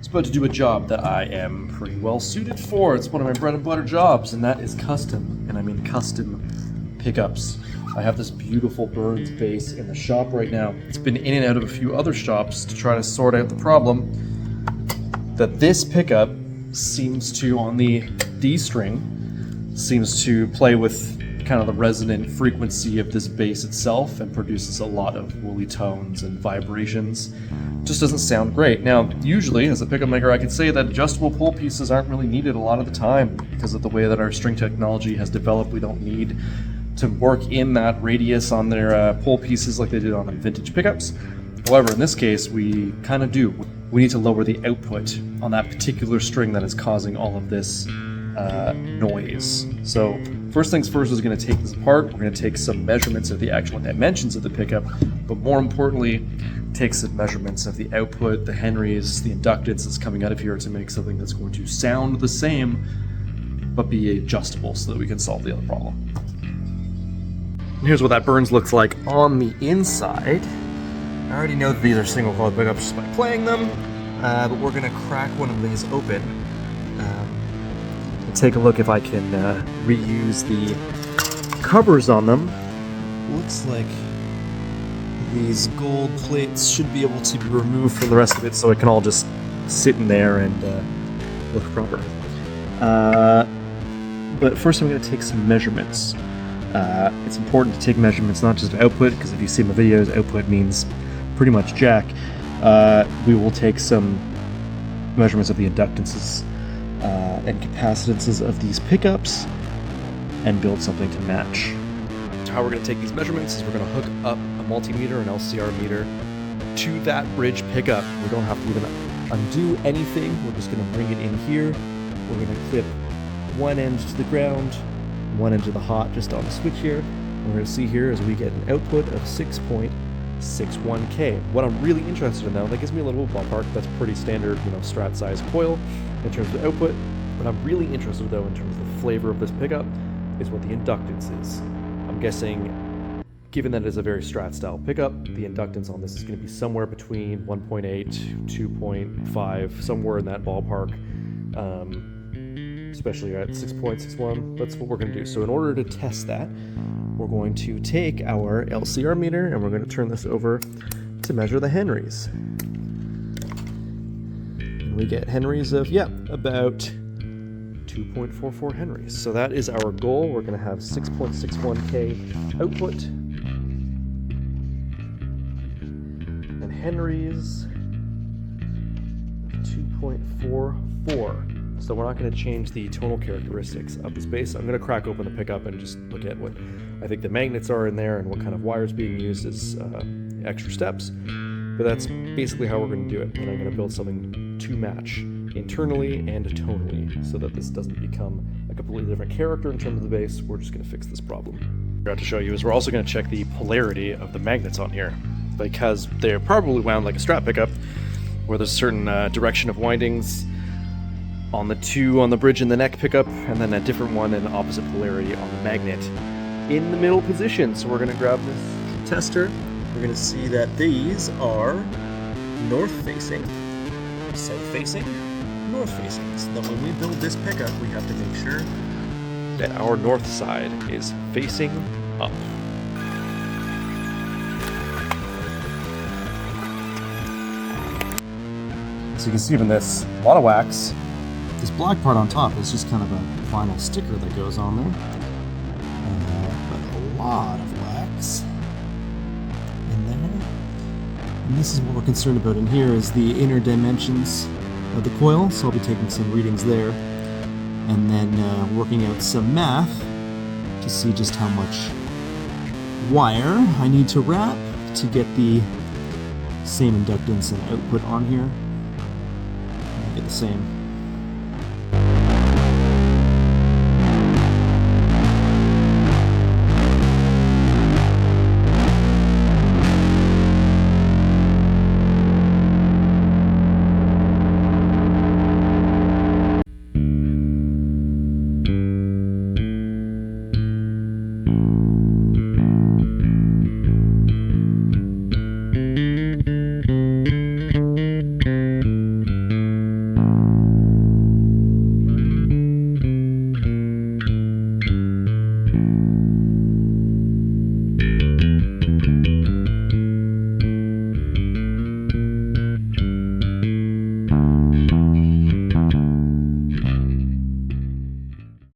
It's about to do a job that I am pretty well suited for. It's one of my bread and butter jobs, and that is custom, and I mean custom pickups. I have this beautiful Burns bass in the shop right now. It's been in and out of a few other shops to try to sort out the problem that this pickup seems to, on the D string, seems to play with kind of the resonant frequency of this bass itself and produces a lot of woolly tones and vibrations. Just doesn't sound great. Now, usually, as a pickup maker, I can say that adjustable pull pieces aren't really needed a lot of the time because of the way that our string technology has developed. We don't need to work in that radius on their pull pieces like they did on the vintage pickups. However, in this case, we kind of do. We need to lower the output on that particular string that is causing all of this noise. So first things first is going to take this apart. We're going to take some measurements of the actual dimensions of the pickup, but more importantly, take some measurements of the output, the henries, the inductance that's coming out of here to make something that's going to sound the same, but be adjustable so that we can solve the other problem. And here's what that Burns looks like on the inside. I already know that these are single coil pickups just by playing them, but we're going to crack one of these open. Take a look if I can reuse the covers on them. Looks like these gold plates should be able to be removed from the rest of it so it can all just sit in there and look proper. But first I'm going to take some measurements. It's important to take measurements not just of output, because if you see my videos, output means pretty much jack. We will take some measurements of the inductances and capacitances of these pickups and build something to match. How we're going to take these measurements is we're going to hook up a multimeter, an LCR meter, to that bridge pickup. We don't have to even undo anything. We're just going to bring it in here. We're going to clip one end to the ground, one end to the hot just on the switch here. What we're going to see here is we get an output of 6.61K. What I'm really interested in though, that gives me a little ballpark. That's pretty standard, Strat size coil in terms of output. What I'm really interested though in terms of the flavor of this pickup is what the inductance is. I'm guessing, given that it is a very Strat style pickup, the inductance on this is going to be somewhere between 1.8, 2.5, somewhere in that ballpark, especially at 6.61. That's what we're going to do. So in order to test that, we're going to take our LCR meter and we're going to turn this over to measure the henries. And we get henries of, about 2.44 henries. So that is our goal. We're going to have 6.61K output. And henries 2.44. So we're not going to change the tonal characteristics of the bass. I'm going to crack open the pickup and just look at what I think the magnets are in there and what kind of wires being used as extra steps. But that's basically how we're going to do it. And I'm going to build something to match internally and tonally so that this doesn't become a completely different character in terms of the bass. We're just going to fix this problem. What I forgot to show you is we're also going to check the polarity of the magnets on here, because they're probably wound like a Strat pickup where there's a certain direction of windings on the two on the bridge and the neck pickup, and then a different one in the opposite polarity on the magnet in the middle position. So we're going to grab this tester. We're going to see that these are north facing, south facing, north facing. So that when we build this pickup, we have to make sure that our north side is facing up. So you can see from this, a lot of wax. This black part on top is just kind of a vinyl sticker that goes on there. But a lot of wax in there. And this is what we're concerned about in here is the inner dimensions of the coil. So I'll be taking some readings there and then working out some math to see just how much wire I need to wrap to get the same inductance and output on here. Get the same